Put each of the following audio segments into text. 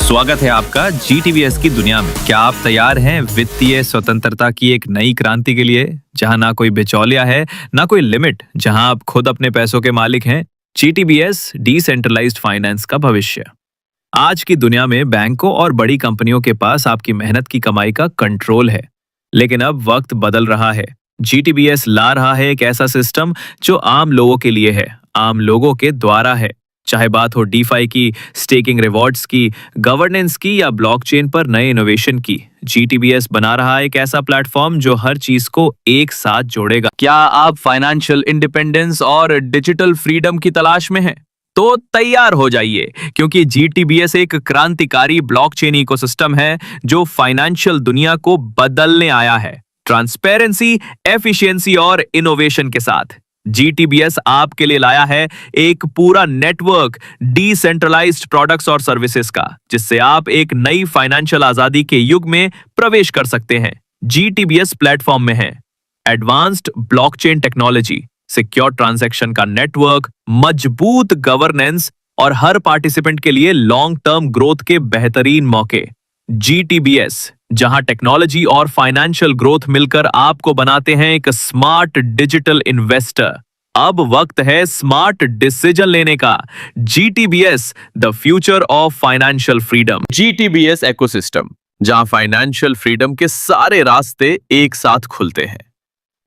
स्वागत है आपका GTBS की दुनिया में। क्या आप तैयार हैं वित्तीय स्वतंत्रता की एक नई क्रांति के लिए, जहां ना कोई बिचौलिया है, ना कोई लिमिट, जहां आप खुद अपने पैसों के मालिक हैं? GTBS डिसेंट्रलाइज्ड फाइनेंस का भविष्य। आज की दुनिया में बैंकों और बड़ी कंपनियों के पास आपकी मेहनत की कमाई का कंट्रोल है, लेकिन अब वक्त बदल रहा है। GTBS ला रहा है एक ऐसा सिस्टम जो आम लोगों के लिए है, आम लोगों के द्वारा है। चाहे बात हो डीफाई की, स्टेकिंग रिवॉर्ड्स की, गवर्नेंस की या ब्लॉकचेन पर नए इनोवेशन की, GTBS बना रहा है एक ऐसा प्लेटफॉर्म जो हर चीज को एक साथ जोड़ेगा। क्या आप फाइनेंशियल इंडिपेंडेंस और डिजिटल फ्रीडम की तलाश में हैं? तो तैयार हो जाइए, क्योंकि GTBS एक क्रांतिकारी ब्लॉकचेन इकोसिस्टम है जो फाइनेंशियल दुनिया को बदलने आया है, ट्रांसपेरेंसी, एफिशिएंसी और इनोवेशन के साथ। GTBS आपके लिए लाया है एक पूरा नेटवर्क डिसेंट्रलाइज्ड प्रोडक्ट्स और सर्विसेज का, जिससे आप एक नई फाइनेंशियल आजादी के युग में प्रवेश कर सकते हैं। GTBS प्लेटफॉर्म में है advanced blockchain technology, secure transaction का नेटवर्क, मजबूत गवर्नेंस और हर पार्टिसिपेंट के लिए लॉन्ग टर्म ग्रोथ के बेहतरीन मौके। GTBS, जहां टेक्नोलॉजी और फाइनेंशियल ग्रोथ मिलकर आपको बनाते हैं एक स्मार्ट डिजिटल इन्वेस्टर। अब वक्त है स्मार्ट डिसीजन लेने का। GTBS, the future of financial freedom. GTBS ecosystem, जहां फाइनेंशियल फ्रीडम के सारे रास्ते एक साथ खुलते हैं।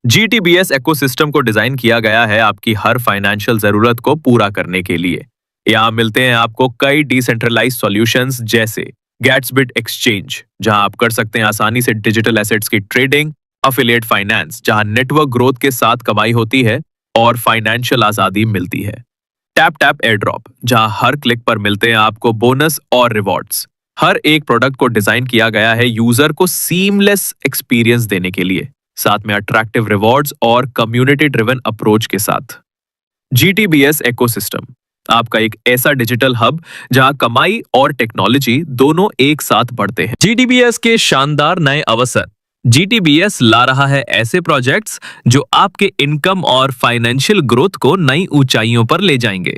GTBS इकोसिस्टम को डिजाइन किया गया है आपकी हर फाइनेंशियल जरूरत को पूरा करने के लिए। यहां मिलते हैं आपको कई डिसेंट्रलाइज्ड सॉल्यूशंस, जैसे गेट्सबिट एक्सचेंज, जहां आप कर सकते हैं आसानी से डिजिटल एसेट्स की ट्रेडिंग, अफिलिएट फाइनेंस, जहां नेटवर्क ग्रोथ के साथ कमाई होती है और फाइनेंशियल आजादी मिलती है। टैप टैप एयरड्रॉप, जहां हर क्लिक पर मिलते हैं आपको बोनस और रिवॉर्ड्स। हर एक प्रोडक्ट को डिजाइन किया गया है यूजर को सीमलेस एक्सपीरियंस देने के लिए, साथ में अट्रैक्टिव रिवॉर्ड्स और कम्युनिटी ड्रिवन अप्रोच के साथ। GTBS इकोसिस्टम आपका एक ऐसा डिजिटल हब जहां कमाई और टेक्नोलॉजी दोनों एक साथ बढ़ते हैं। GTBS के शानदार नए अवसर। GTBS ला रहा है ऐसे प्रोजेक्ट्स जो आपके इनकम और फाइनेंशियल ग्रोथ को नई ऊंचाइयों पर ले जाएंगे।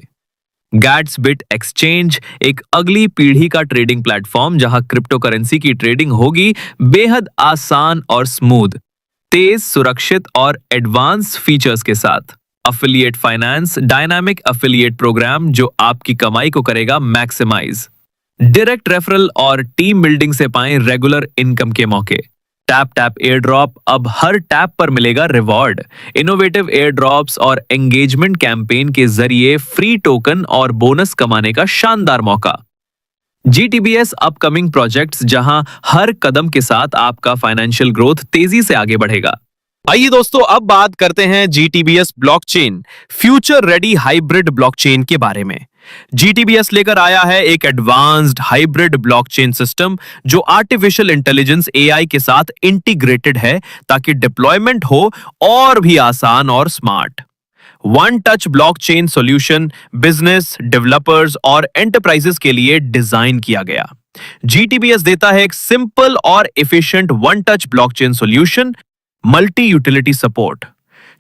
गेट्सबिट एक्सचेंज, एक अगली पीढ़ी का ट्रेडिंग प्लेटफॉर्म जहां क्रिप्टो करेंसी की ट्रेडिंग होगी बेहद आसान और स्मूथ, तेज, सुरक्षित और एडवांस फीचर्स के साथ। Affiliate finance, dynamic affiliate programme जो आपकी कमाई को करेगा मैक्सिमाइज। डायरेक्ट रेफरल और टीम बिल्डिंग से पाएं रेगुलर इनकम के मौके। टैप टैप एयर ड्रॉप, अब हर टैप पर मिलेगा रिवॉर्ड। इनोवेटिव एयर ड्रॉप्स और एंगेजमेंट कैंपेन के जरिए फ्री टोकन और बोनस कमाने का शानदार मौका। GTBS अपकमिंग प्रोजेक्ट्स, जहां हर कदम के साथ आपका फाइनेंशियल ग्रोथ तेजी से आगे बढ़ेगा। आइए दोस्तों, अब बात करते हैं GTBS blockchain, future ready hybrid blockchain के बारे में। GTBS लेकर आया है एक एडवांस्ड हाइब्रिड ब्लॉकचेन सिस्टम जो आर्टिफिशियल इंटेलिजेंस AI के साथ इंटीग्रेटेड है, ताकि डिप्लॉयमेंट हो और भी आसान और smart. One touch blockchain solution business, developers और एंटरप्राइजेस के लिए डिजाइन किया गया। GTBS देता है एक सिंपल और efficient one touch blockchain solution, multi utility support.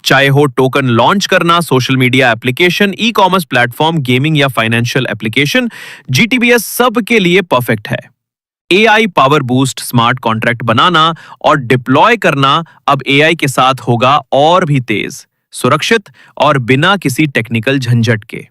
चाहे हो टोकन लॉन्च करना, social media application, e commerce platform, gaming या फाइनेंशियल एप्लीकेशन, GTBS सब के लिए परफेक्ट है। AI power boost, smart contract बनाना और डिप्लॉय करना अब AI के साथ होगा और भी तेज, सुरक्षित और बिना किसी टेक्निकल झंझट के।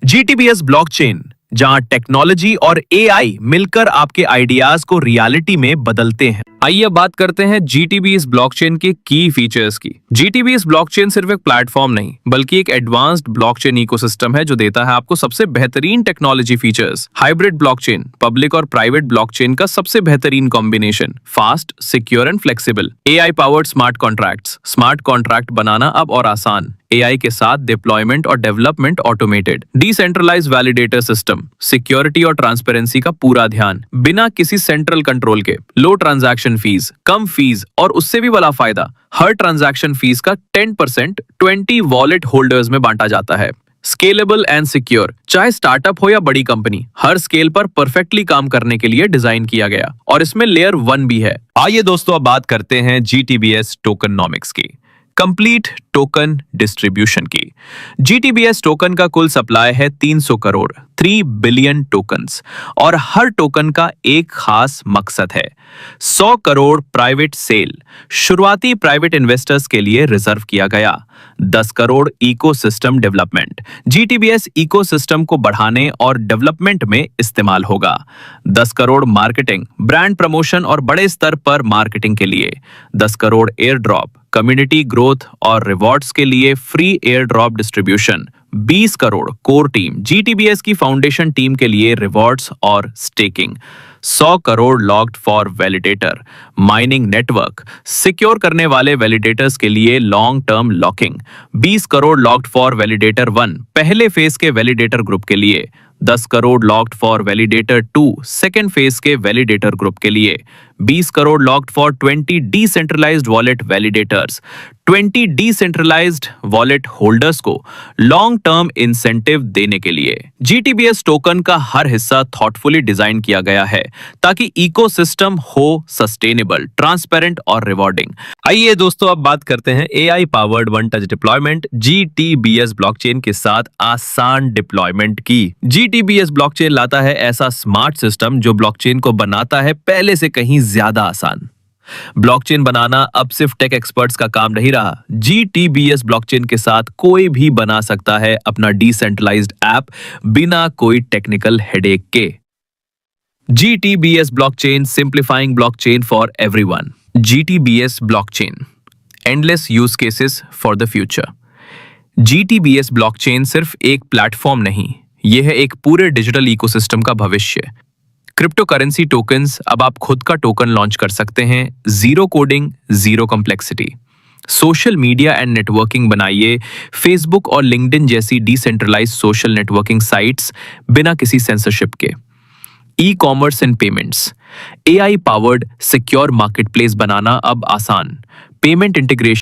GTBS ब्लॉकचेन, जहां टेक्नोलॉजी और AI मिलकर आपके आइडियाज को रियलिटी में बदलते हैं। आइए बात करते हैं GTBS ब्लॉकचेन के की फीचर्स की। GTBS ब्लॉकचेन सिर्फ एक प्लेटफॉर्म नहीं, बल्कि एक एडवांस्ड ब्लॉकचेन इकोसिस्टम है जो देता है आपको सबसे बेहतरीन technology features. Hybrid blockchain, public और प्राइवेट ब्लॉकचेन का सबसे बेहतरीन combination, fast, secure and flexible. AI powered smart contracts, smart contract बनाना अब और आसान। AI के साथ डिप्लॉयमेंट और development automated. Decentralised validator system, security और ट्रांसपेरेंसी का पूरा ध्यान, बिना किसी सेंट्रल कंट्रोल के। लो ट्रांजैक्शन फीस, कम फीस और उससे भी बड़ा फायदा, हर ट्रांजैक्शन फीस का 10% 20 वॉलेट होल्डर्स में बांटा जाता है। स्केलेबल एंड सिक्योर, चाहे स्टार्टअप हो या बड़ी कंपनी, हर स्केल पर परफेक्टली काम करने के लिए डिजाइन किया गया, और इसमें लेयर 1 भी है। आइए दोस्तों, अब बात करते हैं GTBS टोकनॉमिक्स की। कंप्लीट टोकन डिस्ट्रीब्यूशन की। GTBS टोकन का कुल सप्लाई है 300 करोड़ 3 बिलियन टोकन्स और हर टोकन का एक खास मकसद है। 100 करोड़ प्राइवेट सेल शुरुआती प्राइवेट इन्वेस्टर्स के लिए रिजर्व किया गया। 10 crore ecosystem development GTBS ecosystem को बढ़ाने और डेवलपमेंट में इस्तेमाल होगा। 10 करोड़ मार्केटिंग ब्रांड प्रमोशन और बड़े स्तर पर मार्केटिंग के लिए। 10 crore air drop community growth और रिवॉर्ड्स के लिए free air drop distribution. 20 crore core team GTBS की फाउंडेशन टीम के लिए रिवॉर्ड्स और staking. 100 crore locked for validator mining network secure करने वाले वैलिडेटर्स के लिए long term locking. 20 crore locked for validator 1 पहले फेज के वैलिडेटर ग्रुप के लिए। 10 crore locked for validator 2 second phase के वैलिडेटर ग्रुप के लिए। 20 crore locked for 20 decentralised wallet validators 20 decentralised wallet holders को लॉन्ग टर्म इंसेंटिव देने के लिए। GTBS टोकन का हर हिस्सा थॉटफुली डिजाइन किया गया है ताकि इकोसिस्टम हो सस्टेनेबल, ट्रांसपेरेंट और रिवॉर्डिंग। आइए दोस्तों अब बात करते हैं AI powered one touch deployment GTBS blockchain के साथ आसान डिप्लॉयमेंट की। GTBS ब्लॉकचेन लाता है ऐसा स्मार्ट सिस्टम जो ब्लॉकचेन को बनाता है पहले से कहीं ज्यादा आसान। ब्लॉकचेन बनाना अब सिर्फ टेक एक्सपर्ट्स का काम नहीं रहा। GTBS ब्लॉकचेन के साथ कोई भी बना सकता है अपना डिसेंट्रलाइज्ड ऐप बिना कोई टेक्निकल हेडेक के। GTBS blockchain simplifying blockchain for everyone. GTBS blockchain endless use cases for the future. GTBS blockchain सिर्फ एक प्लेटफॉर्म नहीं, यह है एक पूरे डिजिटल इकोसिस्टम का भविष्य। क्रिप्टो करेंसी टोकन्स अब आप खुद का टोकन लॉन्च कर सकते हैं। Zero coding, zero complexity. Social media and networking बनाइए फेसबुक और लिंक्डइन जैसी डिसेंट्रलाइज्ड सोशल नेटवर्किंग साइट्स बिना किसी सेंसरशिप के। E commerce and payments AI powered secure marketplace बनाना अब आसान। Payment integration